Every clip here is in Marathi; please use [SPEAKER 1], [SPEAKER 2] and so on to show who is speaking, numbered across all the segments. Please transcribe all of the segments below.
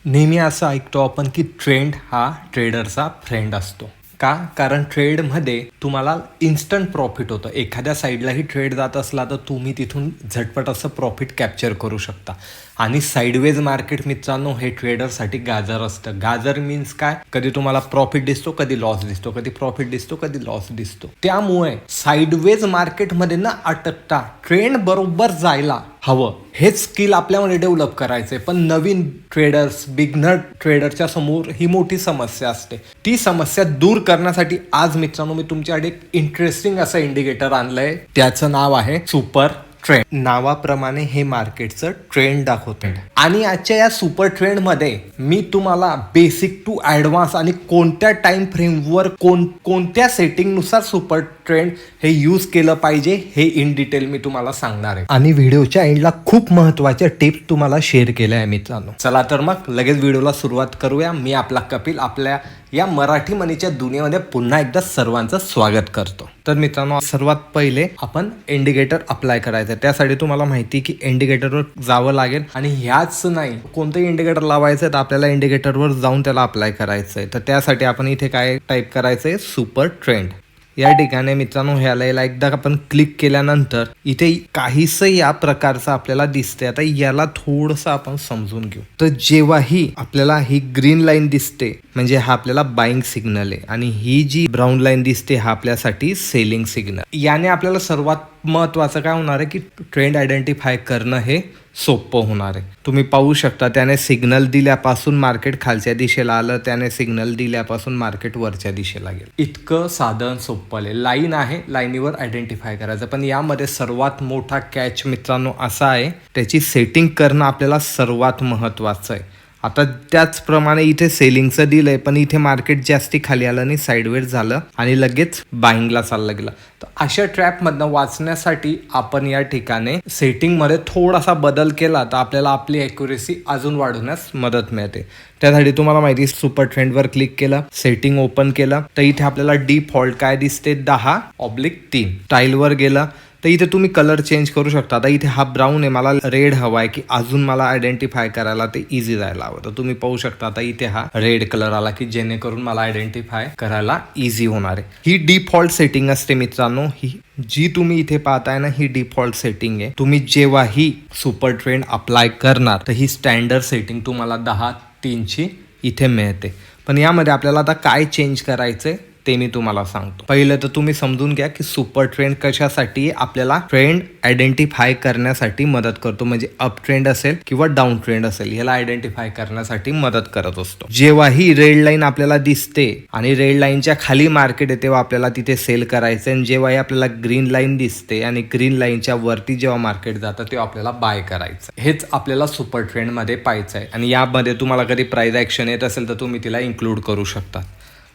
[SPEAKER 1] नेहमी असं ऐकतो आपण की ट्रेंड हा ट्रेडरचा फ्रेंड असतो. का? कारण ट्रेडमध्ये तुम्हाला इन्स्टंट प्रॉफिट होतं. एखाद्या साईडलाही ट्रेड जात असला तर तुम्ही तिथून झटपट असं प्रॉफिट कॅप्चर करू शकता. आणि साईडवेज मार्केट मित्रांनो हे ट्रेडरसाठी गाजर असतं. गाजर मीन्स काय? कधी तुम्हाला प्रॉफिट दिसतो, कधी लॉस दिसतो, कधी प्रॉफिट दिसतो, कधी लॉस दिसतो. त्यामुळे साईडवेज मार्केटमध्ये न अटकता ट्रेंड बरोबर जायला हवं हेच स्किल आपल्यामध्ये डेव्हलप करायचंय. पण नवीन ट्रेडर्स, बिगनर ट्रेडरच्या समोर ही मोठी समस्या असते. ती समस्या दूर करण्यासाठी आज मित्रांनो मी तुमच्याकडे एक इंटरेस्टिंग असं इंडिकेटर आणलंय. त्याचं नाव आहे सुपर ट्रेंड. नावाप्रमाणे हे मार्केटचं ट्रेंड दाखवते. आणि आजच्या या सुपर ट्रेंड मध्ये मी तुम्हाला बेसिक टू ऍडव्हान्स आणि कोणत्या टाइम फ्रेमवर कोणत्या सेटिंग नुसार सुपर ट्रेंड हे यूज केलं पाहिजे हे इन डिटेल मी तुम्हाला सांगणार आहे. आणि व्हिडिओच्या एंडला खूप महत्त्वाच्या टिप्स तुम्हाला शेअर केल्या आहे मित्रांनो. चला तर मग लगेच व्हिडिओला सुरुवात करूया. मी आपला कपिल आपल्या या मराठी मनीच्या दुनियेमध्ये पुन्हा एकदा सर्वांचं स्वागत करतो. तर मित्रांनो सर्वात पहिले आपण इंडिकेटर अप्लाय करायचं. त्यासाठी तुम्हाला माहिती की इंडिकेटरवर जावं लागेल आणि ह्याच नाही कोणतंही इंडिकेटर लावायचं तर आपल्याला इंडिकेटरवर जाऊन त्याला अप्लाय करायचं आहे. तर त्यासाठी आपण इथे काय टाईप करायचं आहे? Super trend. या ठिकाणी मित्रांनो ह्याला एकदा आपण क्लिक केल्यानंतर इथे काहीसं या प्रकारचं आपल्याला दिसते. आता याला थोडंसं आपण समजून घेऊ. तर जेव्हाही आपल्याला ही ग्रीन लाईन दिसते म्हणजे हा आपल्याला बाईंग सिग्नल आहे आणि ही जी ब्राऊन लाईन दिसते हा आपल्यासाठी सेलिंग सिग्नल. याने आपल्याला सर्वात महत्त्वाचं काय होणार आहे की ट्रेंड आयडेंटिफाय करणं हे सोपं होणार आहे. तुम्ही पाहू शकता त्याने सिग्नल दिल्यापासून मार्केट खालच्या दिशेला आलं, त्याने सिग्नल दिल्यापासून मार्केट वरच्या दिशेला गेलं. इतकं साधन सोपं आहे. लाईन आहे, लाईनीवर आयडेंटिफाय करायचं. पण यामध्ये सर्वात मोठा कॅच मित्रांनो असा आहे त्याची सेटिंग करणं आपल्याला सर्वात महत्त्वाचं आहे. आता त्याचप्रमाणे इथे सेलिंगचं दिलंय पण इथे मार्केट जास्ती खाली आलं आणि साईडवेज झालं आणि लगेच बाईंगला चाललं गेलं. तर अशा ट्रॅपमधनं वाचण्यासाठी आपण या ठिकाणी सेटिंगमध्ये थोडासा बदल केला तर आपल्याला आपली ॲक्युरेसी अजून वाढवण्यास मदत मिळते. त्यासाठी तुम्हाला माहिती सुपर ट्रेंडवर क्लिक केलं, सेटिंग ओपन केलं तर इथे आपल्याला डिफॉल्ट काय दिसते 10/3. स्टाईलवर गेलं तर इथे तुम्ही कलर चेंज करू शकता. आता इथे हा ब्राऊन आहे, मला रेड हवा आहे की अजून मला आयडेंटिफाय करायला ते इझी जायला हवं. तर तुम्ही पाहू शकता आता इथे हा रेड कलर आला की जेणेकरून मला आयडेंटिफाय करायला इझी होणार आहे. ही डिफॉल्ट सेटिंग असते मित्रांनो. ही जी तुम्ही इथे पाहताय ना ही डिफॉल्ट सेटिंग आहे. तुम्ही जेव्हाही सुपर ट्रेंड अप्लाय करणार तर ही स्टँडर्ड सेटिंग तुम्हाला 10/3 इथे मिळते. पण यामध्ये आपल्याला आता काय चेंज करायचंय ते मी तुम्हाला सांगतो. पहिलं तर तुम्ही समजून घ्या की सुपर ट्रेंड कशासाठी आपल्याला ट्रेंड आयडेंटिफाय करण्यासाठी मदत करतो. म्हणजे अप ट्रेंड असेल किंवा डाऊन ट्रेंड असेल याला आयडेंटिफाय करण्यासाठी मदत करत असतो. जेव्हा ही रेड लाईन आपल्याला दिसते आणि रेड लाईनच्या खाली मार्केट आहे तेव्हा आपल्याला तिथे सेल करायचं आणि जेव्हाही आपल्याला ग्रीन लाईन दिसते आणि ग्रीन लाईनच्या वरती जेव्हा मार्केट जातं तेव्हा आपल्याला बाय करायचं. हेच आपल्याला सुपर ट्रेंड मध्ये पाहायचं आहे. आणि यामध्ये तुम्हाला कधी प्राइस ॲक्शन येत असेल तर तुम्ही तिला इन्क्लूड करू शकता.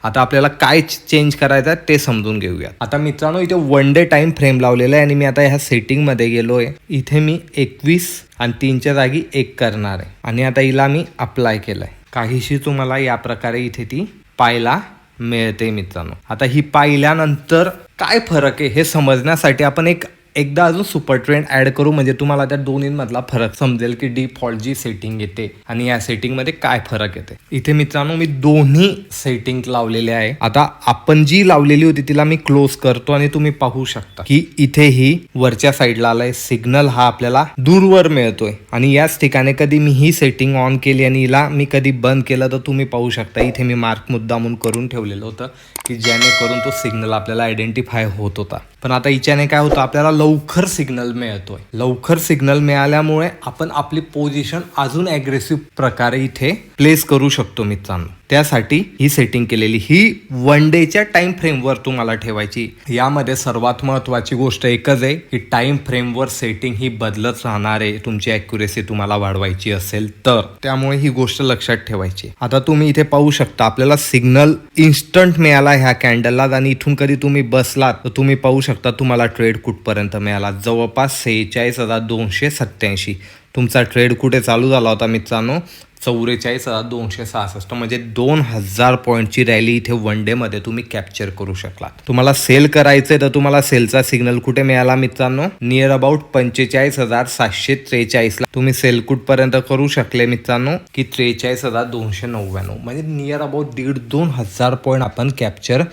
[SPEAKER 1] आता आपल्याला काय चेंज करायचं आहे ते समजून घेऊया. आता मित्रांनो इथे 1 डे टाइम फ्रेम लावलेला आहे आणि मी आता ह्या सेटिंगमध्ये गेलो आहे. इथे मी 21 आणि 3च्या जागी 1 करणार आहे आणि आता हिला मी अप्लाय केलं आहे. काहीशी तुम्हाला या प्रकारे इथे ती पाहायला मिळते मित्रांनो. आता ही पाहिल्यानंतर काय फरक आहे हे समजण्यासाठी आपण एकदा अजून सुपर ट्रेंड ऍड करू म्हणजे तुम्हाला त्या दोन्हींमधला फरक समजेल की डिफॉल्ट जी सेटिंग येते आणि या सेटिंगमध्ये काय फरक येते. इथे मित्रांनो मी दोन्ही सेटिंग लावलेले आहे. आता आपण जी लावलेली होती तिला मी क्लोज करतो आणि तुम्ही पाहू शकता की इथेही वरच्या साईडला आलाय सिग्नल हा आपल्याला दूरवर मिळतोय. आणि याच ठिकाणी कधी मी ही सेटिंग ऑन केली आणि हिला मी कधी बंद केलं तर तुम्ही पाहू शकता इथे मी मार्क मुद्दामून करून ठेवलेलं होतं की जेणेकरून तो सिग्नल आपल्याला आयडेंटिफाय होत होता. पण आता हिच्याने काय होतं आपल्याला लवकर सिग्नल मिळतोय. लवकर सिग्नल मिळाल्यामुळे आपण आपली पोझिशन अजून ॲग्रेसिव्ह प्रकारे इथे प्लेस करू शकतो मित्रांनो. त्यासाठी ही सेटिंग केलेली. ही 1 डेच्या टाइम फ्रेमवर तुम्हाला ठेवायची. यामध्ये सर्वात महत्त्वाची गोष्ट एकच आहे की टाइम फ्रेमवर सेटिंग ही बदलत राहणार आहे तुमची ॲक्युरेसी तुम्हाला वाढवायची असेल तर. त्यामुळे ही गोष्ट लक्षात ठेवायची. आता तुम्ही इथे पाहू शकता आपल्याला सिग्नल इन्स्टंट मिळाला ह्या कॅन्डलला आणि इथून कधी तुम्ही बसलात तर तुम्ही पाहू शकता तुम्हाला ट्रेड कुठपर्यंत मिळाला. जवळपास 46,287. तुमचा ट्रेड कुठे चालू झाला होता मित्रांनो? 44,266 म्हणजे 2,000 पॉईंटची रॅली इथे वन डे मध्ये तुम्ही कॅप्चर करू शकलात. तुम्हाला सेल करायचंय तर तुम्हाला सेलचा सिग्नल कुठे मिळाला मित्रांनो? नियर अबाउट 45,743 ला तुम्ही सेल कुठपर्यंत करू शकले मित्रांनो की 43,299 म्हणजे नियर अबाउट 1,500-2,000 पॉईंट आपण कॅप्चर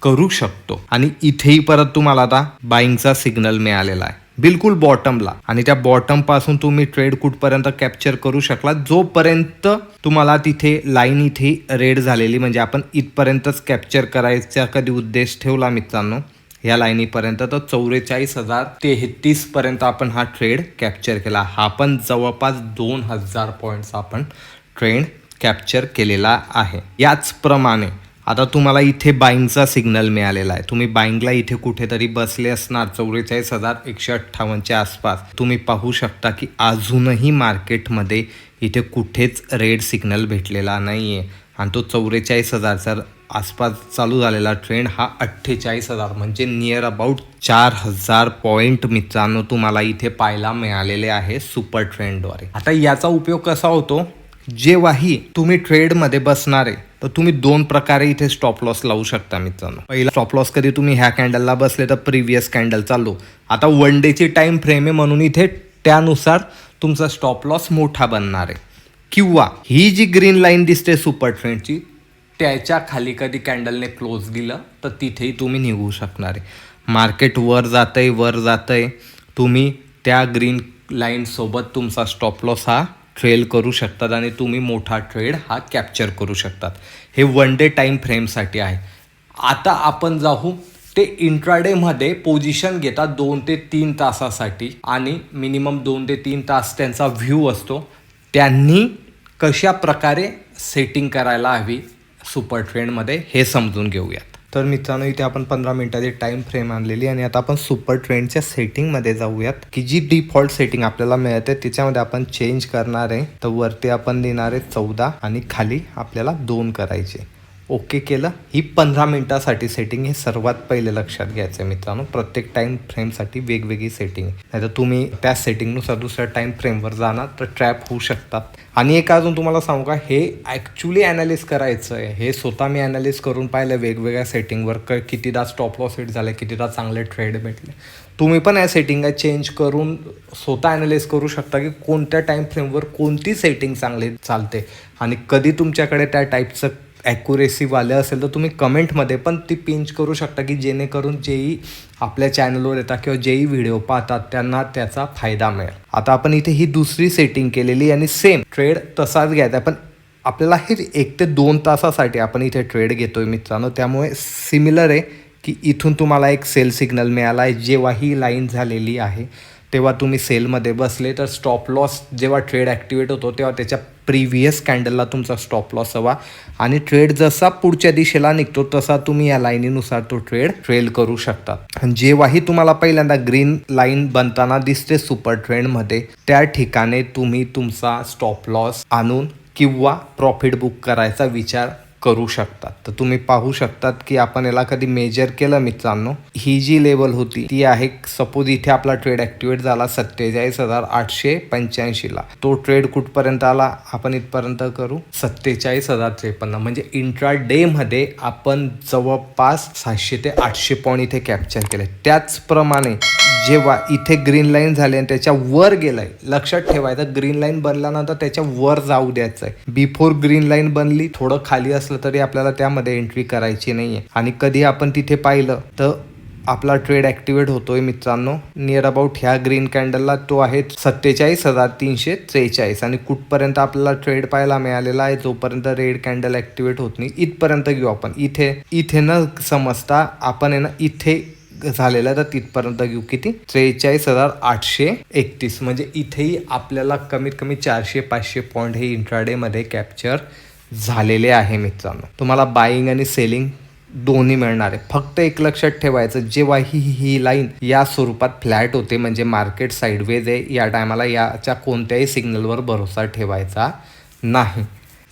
[SPEAKER 1] करू शकतो. आणि इथेही परत तुम्हाला आता बाईंगचा सिग्नल मिळालेला आहे बिलकुल बॉटमला. आणि त्या बॉटम पासून तुम्ही ट्रेड कुठपर्यंत कॅप्चर करू शकला जोपर्यंत तुम्हाला तिथे लाईन इथे रेड झालेली म्हणजे आपण इथपर्यंतच कॅप्चर करायचा कधी उद्देश ठेवला मित्रांनो या लाईनीपर्यंत तर 44,033 पर्यंत आपण हा ट्रेड कॅप्चर केला. हा पण जवळपास 2,000 पॉईंटचा आपण ट्रेड कॅप्चर केलेला आहे. याचप्रमाणे आता तुम्हाला इथे बाईंगचा सिग्नल मिळालेला आहे. तुम्ही बाईंगला इथे कुठेतरी बसले असणार 44,158च्या आसपास. तुम्ही पाहू शकता की अजूनही मार्केटमध्ये इथे कुठेच रेड सिग्नल भेटलेला नाही आहे आणि तो 44,000चा आसपास चालू झालेला ट्रेंड हा 48,000 म्हणजे नियर अबाउट 4,000 पॉईंट मित्रांनो तुम्हाला इथे पाहायला मिळालेले आहे सुपर ट्रेंडद्वारे. आता याचा उपयोग कसा होतो? जेव्हाही तुम्ही ट्रेडमध्ये बसणार आहे तर तुम्ही दोन प्रकारे इथे स्टॉप लॉस लावू शकता मित्रांनो. पहिला स्टॉप लॉस कधी तुम्ही ह्या कॅन्डलला बसले तर प्रिव्हियस कॅन्डल चालू. आता वन डेची टाइम फ्रेम आहे म्हणून इथे त्यानुसार तुमचा स्टॉप लॉस मोठा बनणार आहे. किंवा ही जी ग्रीन लाईन दिसते सुपर ट्रेंडची त्याच्या खाली कधी कॅन्डलने क्लोज दिलं तर तिथेही तुम्ही निघू शकणार आहे. मार्केट वर जातंय तुम्ही त्या ग्रीन लाईन सोबत तुमचा स्टॉप लॉस हा ट्रेल करू शकतात आणि तुम्ही मोठा ट्रेड हा कॅप्चर करू शकतात. हे वन डे टाईम फ्रेमसाठी आहे. आता आपण जाऊ ते इंट्राडेमध्ये पोझिशन घेतात 2 ते 3 तासासाठी आणि मिनिमम 2 ते 3 तास त्यांचा व्ह्यू असतो. त्यांनी कशा प्रकारे सेटिंग करायला हवी सुपर ट्रेंडमध्ये हे समजून घेऊयात. तर मित्रांनो इथे आपण 15 मिनिटाची टाइम फ्रेम आणलेली आणि आता आपण सुपर ट्रेंडच्या सेटिंगमध्ये जाऊयात की जी डिफॉल्ट सेटिंग आपल्याला मिळते त्याच्यामध्ये आपण चेंज करणार आहे. तर वरती आपण देणार आहे 14 आणि खाली आपल्याला 2 करायचे. ओके केलं. ही 15 मिनिटासाठी सेटिंग हे सर्वात पहिले लक्षात घ्यायचं आहे मित्रांनो. प्रत्येक टाइम फ्रेमसाठी वेगवेगळी सेटिंग आहे. नाहीतर तुम्ही त्या सेटिंगनुसार दुसऱ्या टाइम फ्रेमवर जाणार तर ट्रॅप होऊ शकतात. आणि एक अजून तुम्हाला सांगू का हे ॲक्च्युली ॲनालिस करायचं आहे. हे स्वतः मी ॲनालिस करून पाहिलं वेगवेगळ्या सेटिंगवर कितीदा स्टॉप लॉस हिट झाले कितीदा चांगले ट्रेड भेटले. तुम्ही पण या सेटिंग चेंज करून स्वतः ॲनालिस करू शकता की कोणत्या टाईम फ्रेमवर कोणती सेटिंग चांगली चालते आणि कधी तुमच्याकडे त्या टाईपचं ॲक्युरेसीवाले असेल तर तुम्ही कमेंटमध्ये पण ती पिंच करू शकता की जेणेकरून जेही आपल्या चॅनलवर येतात किंवा जेही व्हिडिओ पाहतात त्यांना त्याचा फायदा मिळेल. आता आपण इथे ही दुसरी सेटिंग केलेली आणि सेम ट्रेड तसाच घ्यायचा पण आपल्याला हे 1 ते 2 तासासाठी आपण इथे ट्रेड घेतोय मित्रांनो. त्यामुळे सिमिलर आहे की इथून तुम्हाला एक सेल सिग्नल मिळाला आहे. जेव्हा ही लाईन झालेली आहे तेव्हा तुम्ही सेलमध्ये बसले तर स्टॉप लॉस जेव्हा ट्रेड ॲक्टिवेट होतो तेव्हा त्याच्या प्रिव्हियस कॅन्डलला तुमचा स्टॉप लॉस हवा आणि ट्रेड जसा पुढच्या दिशेला निघतो तसा तुम्ही या लाईनीनुसार तो ट्रेड ट्रेल करू शकता. जेव्हाही तुम्हाला पहिल्यांदा ग्रीन लाईन बनताना दिसते सुपर ट्रेंडमध्ये त्या ठिकाणी तुम्ही तुमचा स्टॉप लॉस आणून किंवा प्रॉफिट बुक करायचा विचार करू शकतात. तर तुम्ही पाहू शकतात की आपण याला कधी मेजर केलं मित्रांनो. ही जी लेवल होती ती आहे सपोज इथे आपला ट्रेड ॲक्टिवेट झाला 47,885ला. तो ट्रेड कुठपर्यंत आला आपण इथपर्यंत करू 47,053 म्हणजे इंट्रा डेमध्ये आपण जवळपास 700 ते 800 पॉईंट इथे कॅप्चर केले. त्याचप्रमाणे जेव्हा इथे ग्रीन लाईन झाली आणि त्याच्या वर गेलाय लक्षात ठेवायचं ग्रीन लाईन बनल्यानंतर त्याच्या वर जाऊ द्यायचं आहे. बिफोर ग्रीन लाईन बनली थोडं खाली असलं तरी आपल्याला त्यामध्ये एंट्री करायची नाही आहे. आणि कधी आपण तिथे पाहिलं तर आपला ट्रेड ॲक्टिवेट होतोय मित्रांनो नियर अबाउट ह्या ग्रीन कॅन्डलला तो आहे 47,343 आणि कुठपर्यंत आपल्याला ट्रेड पाहायला मिळालेला आहे जोपर्यंत रेड कॅन्डल ॲक्टिवेट होत नाही इथपर्यंत घेऊ आपण. इथे न समजता आपण आहे ना इथे झालेला तर तिथपर्यंत घेऊ किती 43,831 म्हणजे इथेही आपल्याला कमीत कमी 400-500 पॉईंट हे इंट्राडेमध्ये कॅप्चर झालेले आहे मित्रांनो. तुम्हाला बाईंग आणि सेलिंग दोन्ही मिळणार आहे. फक्त एक लक्षात ठेवायचं जेव्हा ही लाईन या स्वरूपात फ्लॅट होते म्हणजे मार्केट साईडवेज आहे या टायमाला याच्या कोणत्याही सिग्नलवर भरोसा ठेवायचा नाही.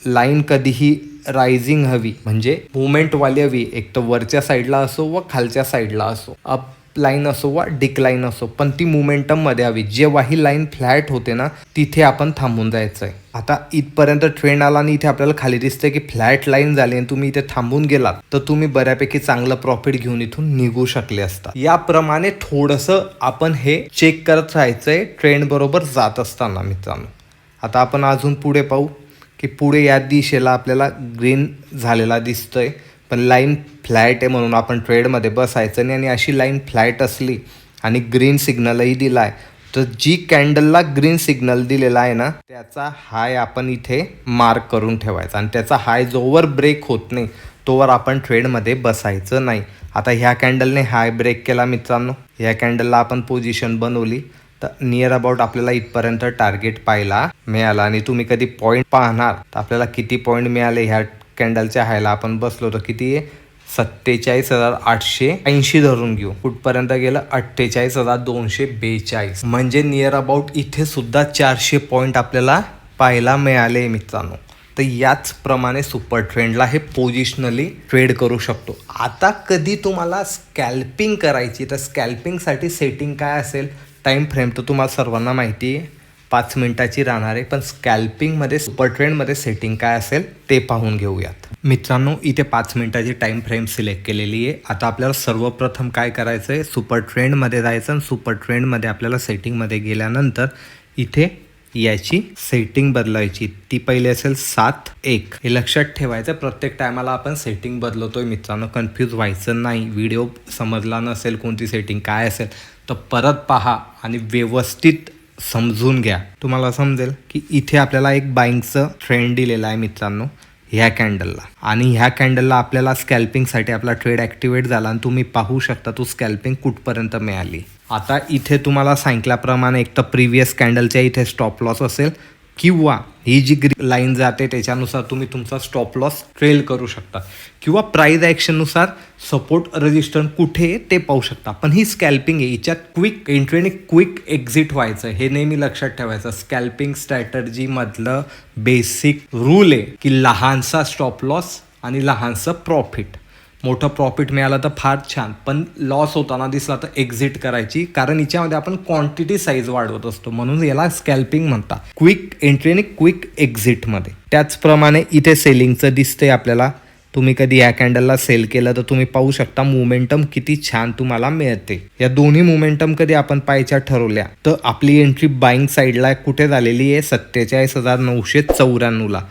[SPEAKER 1] लाईन कधीही रायझिंग हवी म्हणजे मुवमेंटवाली हवी एक तर वरच्या साईडला असो व खालच्या साईडला असो. अप लाईन असो वा डिक्लाईन असो, पण ती मोमेंटममध्ये हवी. जेव्हा ही लाईन फ्लॅट होते ना, तिथे आपण थांबून जायचं आहे. आता इथपर्यंत ट्रेंड आला आणि इथे आपल्याला खाली दिसतंय की फ्लॅट लाईन झाली आणि तुम्ही इथे थांबून गेलात तर तुम्ही बऱ्यापैकी चांगलं प्रॉफिट घेऊन इथून निघू शकले असता. याप्रमाणे थोडंसं आपण हे चेक करत राहायचंय ट्रेंड बरोबर जात असताना मित्रांनो. आता आपण अजून पुढे पाहू की पुढे या दिशेला आपल्याला ग्रीन झालेला दिसतोय, पण लाईन फ्लॅट आहे म्हणून आपण ट्रेडमध्ये बसायचं नाही. आणि अशी लाईन फ्लॅट असली आणि ग्रीन सिग्नलही दिला आहे तर जी कॅन्डलला ग्रीन सिग्नल दिलेला आहे ना, त्याचा हाय आपण इथे मार्क करून ठेवायचा आणि त्याचा हाय जोवर ब्रेक होत नाही तोवर आपण ट्रेडमध्ये बसायचं नाही. आता ह्या कॅन्डलने हाय ब्रेक केला मित्रांनो, ह्या कॅन्डलला आपण पोझिशन बनवली तर नियर अबाउट आपल्याला इथपर्यंत टार्गेट पाहायला मिळाला. आणि तुम्ही कधी पॉईंट पाहणार तर आपल्याला किती पॉईंट मिळाले ह्या कॅन्डलच्या हायला आपण बसलो तर किती आहे, 47,880 धरून घेऊ. कुठपर्यंत गेलं, 48,242. म्हणजे नियर अबाउट इथे सुद्धा 400 पॉईंट आपल्याला पाहायला मिळाले मित्रांनो. तर याचप्रमाणे सुपर ट्रेंडला हे पोझिशनली ट्रेड करू शकतो. आता कधी तुम्हाला स्कॅल्पिंग करायची तर स्कॅल्पिंगसाठी सेटिंग काय असेल, टाईम फ्रेम तर तुम्हाला सर्वांना माहिती आहे 5 मिनिटाची राहणार आहे, पण स्कॅल्पिंगमध्ये सुपर ट्रेंडमध्ये सेटिंग काय असेल ते पाहून घेऊयात मित्रांनो. इथे 5 मिनिटाची टाईम फ्रेम सिलेक्ट केलेली आहे. आता आपल्याला सर्वप्रथम काय करायचं आहे, सुपर ट्रेंडमध्ये जायचं आणि सुपर ट्रेंडमध्ये आपल्याला सेटिंगमध्ये गेल्यानंतर इथे याची सेटिंग बदलायची. ती पहिली असेल 7:1. हे लक्षात ठेवायचं, प्रत्येक टायमाला आपण सेटिंग बदलतोय मित्रांनो, कन्फ्यूज व्हायचं नाही. व्हिडिओ समजला नसेल कोणती सेटिंग काय असेल तर परत पहा आणि व्यवस्थित समजून घ्या. तुम्हाला समजेल की इथे आपल्याला एक बाईंगचं ट्रेंड दिलेला आहे मित्रांनो ह्या कॅन्डलला, आणि ह्या कॅन्डलला आपल्याला स्कॅल्पिंगसाठी आपला ट्रेड ॲक्टिवेट झाला आणि तुम्ही पाहू शकता तो स्कॅल्पिंग कुठपर्यंत मिळाली. आता इथे तुम्हाला सांगितल्याप्रमाणे एक तर प्रिव्हियस कॅन्डलच्या इथे स्टॉप लॉस असेल किंवा ही जी लाईन जाते त्याच्यानुसार तुम्ही तुमचा स्टॉप लॉस ट्रेल करू शकता किंवा प्राइस ॲक्शननुसार सपोर्ट रेजिस्टन्स कुठे आहे ते पाहू शकता. पण ही स्कॅल्पिंग आहे, हिच्यात क्विक एंट्री आणि क्विक एक्झिट व्हायचं हे नेहमी लक्षात ठेवायचं. स्कॅल्पिंग स्ट्रॅटर्जीमधलं बेसिक रूल आहे की लहानसा स्टॉप लॉस आणि लहानसं प्रॉफिट. मोठं प्रॉफिट मिळालं तर फार छान, पण लॉस होताना दिसला तर एक्झिट करायची, कारण याच्यामध्ये आपण क्वांटिटी साईज वाढवत असतो म्हणून याला स्कॅल्पिंग म्हणतात, क्विक एंट्री आणि क्विक एक्झिटमध्ये. त्याचप्रमाणे इथे सेलिंगचं दिसतंय आपल्याला. तुम्ही कधी या कॅन्डलला सेल केलं तर तुम्ही पाहू शकता मोमेंटम किती छान तुम्हाला मिळते. या दोन्ही मोमेंटम कधी आपण पाहायच्या ठरवल्या तर आपली एंट्री बाईंग साईडला कुठे झालेली आहे, 47,994ला,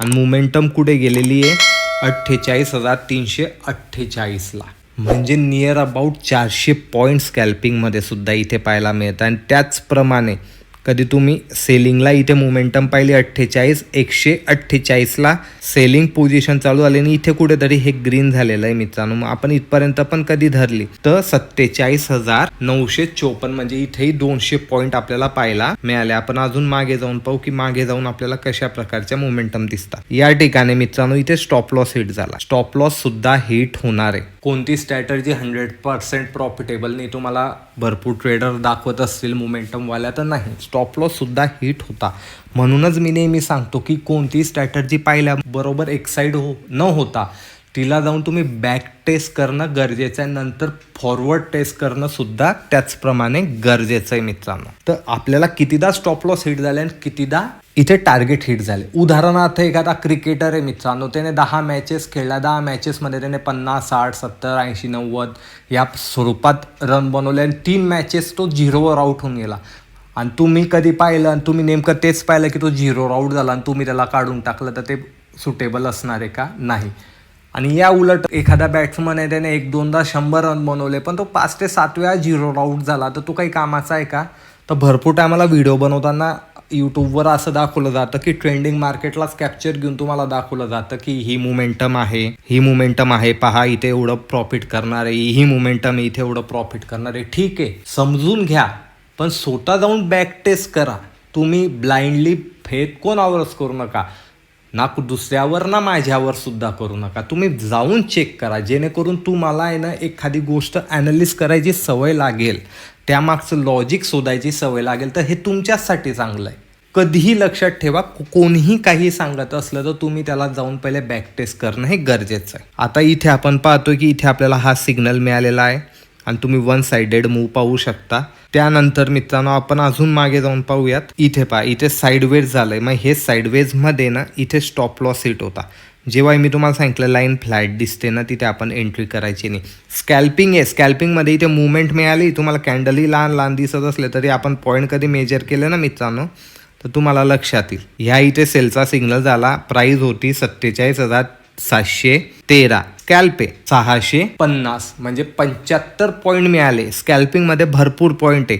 [SPEAKER 1] आणि मोमेंटम कुठे गेलेली आहे, 48,348ला. म्हणजे नियर अबाउट 400 पॉईंट स्कॅल्पिंगमध्ये सुद्धा इथे पाहायला मिळतं. आणि त्याचप्रमाणे कधी तुम्ही सेलिंगला इथे मोमेंटम पाहिली 48,148ला सेलिंग पोझिशन चालू झाली आणि इथे कुठेतरी हे ग्रीन झालेलं आहे मित्रांनो. मग आपण इथपर्यंत पण कधी धरली तर 47,954, म्हणजे इथेही 200 पॉईंट आपल्याला पाहायला मिळाले. आपण अजून मागे जाऊन पाहू की मागे जाऊन आपल्याला कशा प्रकारच्या मोमेंटम दिसतात. या ठिकाणी मित्रांनो इथे स्टॉप लॉस हिट झाला. स्टॉप लॉस सुद्धा हिट होणार आहे. कोणती स्ट्रॅटर्जी 100% प्रॉफिटेबल नाही तुम्हाला भरपूर ट्रेडर दाखवत असतील मोमेंटमवाल्या तर नाही, स्टॉप लॉस सुद्धा हिट होता. म्हणूनच मी नेहमी सांगतो की कोणती स्ट्रॅटर्जी पाहिल्याबरोबर एक्साइड न होता तिला जाऊन तुम्ही बॅक टेस्ट करणं गरजेचं आहे, नंतर फॉरवर्ड टेस्ट करणं सुद्धा त्याचप्रमाणे गरजेचं आहे मित्रांनो. तर आपल्याला कितीदा स्टॉप लॉस हिट झाले आणि कितीदा इथे टार्गेट हिट झाले. उदाहरणार्थ एखादा क्रिकेटर आहे मित्रांनो, त्याने 10 मॅचेस खेळल्या, 10 मॅचेसमध्ये त्याने 50, 60, 70, 80, 90 या स्वरूपात रन बनवले आणि 3 मॅचेस तो 0वर आउट होऊन गेला. आणि तुम्ही कधी पाहिलं आणि तुम्ही नेमकं तेच पाहिलं की तो 0वर आउट झाला आणि तुम्ही त्याला काढून टाकलं तर ते सुटेबल असणार आहे का? नाही. आणि या उलट एखादा बॅट्समन आहे त्याने 1-2दा 100 रन बनवले पण तो 5 ते 7 वेळा 0वर आउट झाला तर तो काही कामाचा आहे का? तर भरपूर टायमाला व्हिडिओ बनवताना यूट्यूबवर असं दाखवलं जातं की ट्रेंडिंग मार्केटलाच कॅप्चर घेऊन तुम्हाला दाखवलं जातं की ही मोमेंटम आहे, ही मोमेंटम आहे, पहा इथे एवढं प्रॉफिट करणार आहे, ही मोमेंटम आहे इथे एवढं प्रॉफिट करणार आहे. ठीक आहे, समजून घ्या, पण स्वतः जाऊन बॅक टेस्ट करा. तुम्ही ब्लाइंडली फेक कोणावरच करू नका, ना दुसऱ्यावर ना माझ्यावर सुद्धा करू नका. तुम्ही जाऊन चेक करा, जेणेकरून तुम्हाला आहे ना एखादी गोष्ट ॲनालिस करायची सवय लागेल, त्यामागचं लॉजिक शोधायची सवय लागेल, तर हे तुमच्यासाठी चांगलं आहे. कधीही लक्षात ठेवा, कोणीही काही सांगत असलं तर तुम्ही त्याला जाऊन पहिले बॅक टेस्ट करणं हे गरजेचं आहे. आता इथे आपण पाहतो की इथे आपल्याला हा सिग्नल मिळालेला आहे आणि तुम्ही वन साइडेड मूव पाहू शकता. त्यानंतर मित्रांनो आपण अजून मागे जाऊन पाहूयात. इथे पहा, इथे साईडवेज झालंय. मग हे साईडवेजमध्ये ना इथे स्टॉप लॉस हिट होता. जेव्हा मी तुम्हाला सांगितलं लाईन फ्लॅट दिसते ना, तिथे आपण एंट्री करायची नाही. स्कॅल्पिंग आहे, स्कॅल्पिंगमध्ये इथे मुवमेंट मिळाली, तुम्हाला कॅन्डलही लहान लहान दिसत असले तरी आपण पॉईंट कधी मेजर केले ना मित्रांनो तर तुम्हाला लक्षात येईल. ह्या इथे सेलचा सिग्नल झाला. प्राइस होती 47,713. स्कॅल्प आहे 650, म्हणजे 75 पॉईंट मिळाले. स्कॅल्पिंगमध्ये भरपूर पॉईंट आहे.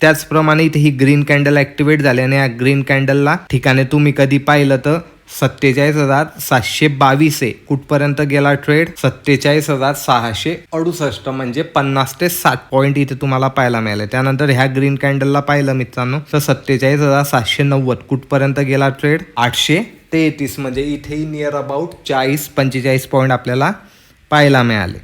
[SPEAKER 1] त्याचप्रमाणे इथे ही ग्रीन कॅन्डल ॲक्टिवेट झाली आणि या ग्रीन कॅन्डलला ठिकाणी तुम्ही कधी पाहिलं तर 47,722 आहे. कुठपर्यंत गेला ट्रेड? 47,668, म्हणजे 50 ते 60 पॉईंट इथे तुम्हाला पाहायला मिळाले. त्यानंतर ह्या ग्रीन कॅन्डलला पाहिलं मित्रांनो तर 47,790. कुठपर्यंत गेला ट्रेड? 833, म्हणजे इथेही नियर अबाउट 40-45 पॉईंट आपल्याला पाहायला मिळाले.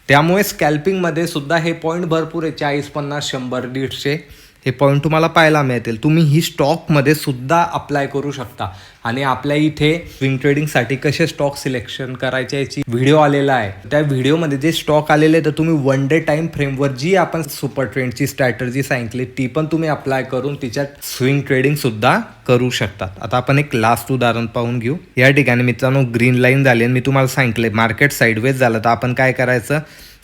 [SPEAKER 1] त्यामुळे स्कॅल्पिंगमध्ये सुद्धा हे पॉईंट भरपूर आहे. 40, 50, 100, 150 हे पॉईंट तुम्हाला पाहायला मिळतील. तुम्ही ही स्टॉकमध्ये सुद्धा अप्लाय करू शकता. आणि आपल्या इथे स्विंग ट्रेडिंगसाठी कसे स्टॉक सिलेक्शन करायचे याची व्हिडिओ आलेला आहे. त्या व्हिडिओमध्ये जे स्टॉक आलेले तर तुम्ही वन डे टाइम फ्रेमवर जी आपण सुपर ट्रेंडची स्ट्रॅटर्जी सांगितली ती पण तुम्ही अप्लाय करून तिच्यात स्विंग ट्रेडिंग सुद्धा करू शकतात. आता आपण एक लास्ट उदाहरण पाहून घेऊ. या ठिकाणी मित्रांनो ग्रीन लाईन झाली आणि मी तुम्हाला सांगितले मार्केट साईडवेज झालं तर आपण काय करायचं,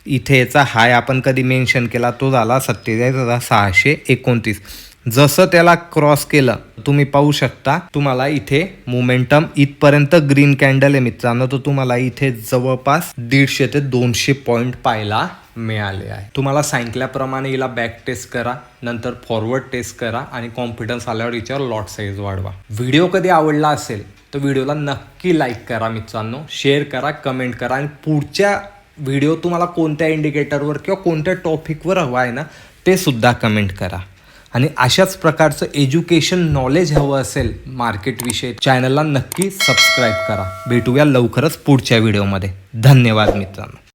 [SPEAKER 1] इथे याचा हाय आपण कधी मेन्शन केला तो झाला 47,629. जसं त्याला क्रॉस केलं तुम्ही पाहू शकता तुम्हाला इथे मोमेंटम इथपर्यंत ग्रीन कॅन्डल आहे मित्रांनो, तर तुम्हाला इथे जवळपास 150 ते 200 पॉईंट पाहायला मिळाले आहे. तुम्हाला सांगितल्याप्रमाणे हिला बॅक टेस्ट करा, नंतर फॉरवर्ड टेस्ट करा आणि कॉन्फिडन्स आल्यावर हिच्यावर लॉट साईज वाढवा. व्हिडिओ कधी आवडला असेल तर व्हिडिओला नक्की लाईक करा मित्रांनो, शेअर करा, कमेंट करा आणि पुढच्या व्हिडिओ तुम्हाला कोणत्या इंडिकेटरवर किंवा कोणत्या टॉपिकवर हवा आहे ना ते सुद्धा कमेंट करा. आणि अशाच प्रकारचं एज्युकेशन नॉलेज हवं असेल मार्केटविषयी चॅनलला नक्की सबस्क्राईब करा. भेटूया लवकरच पुढच्या व्हिडिओमध्ये. धन्यवाद मित्रांनो.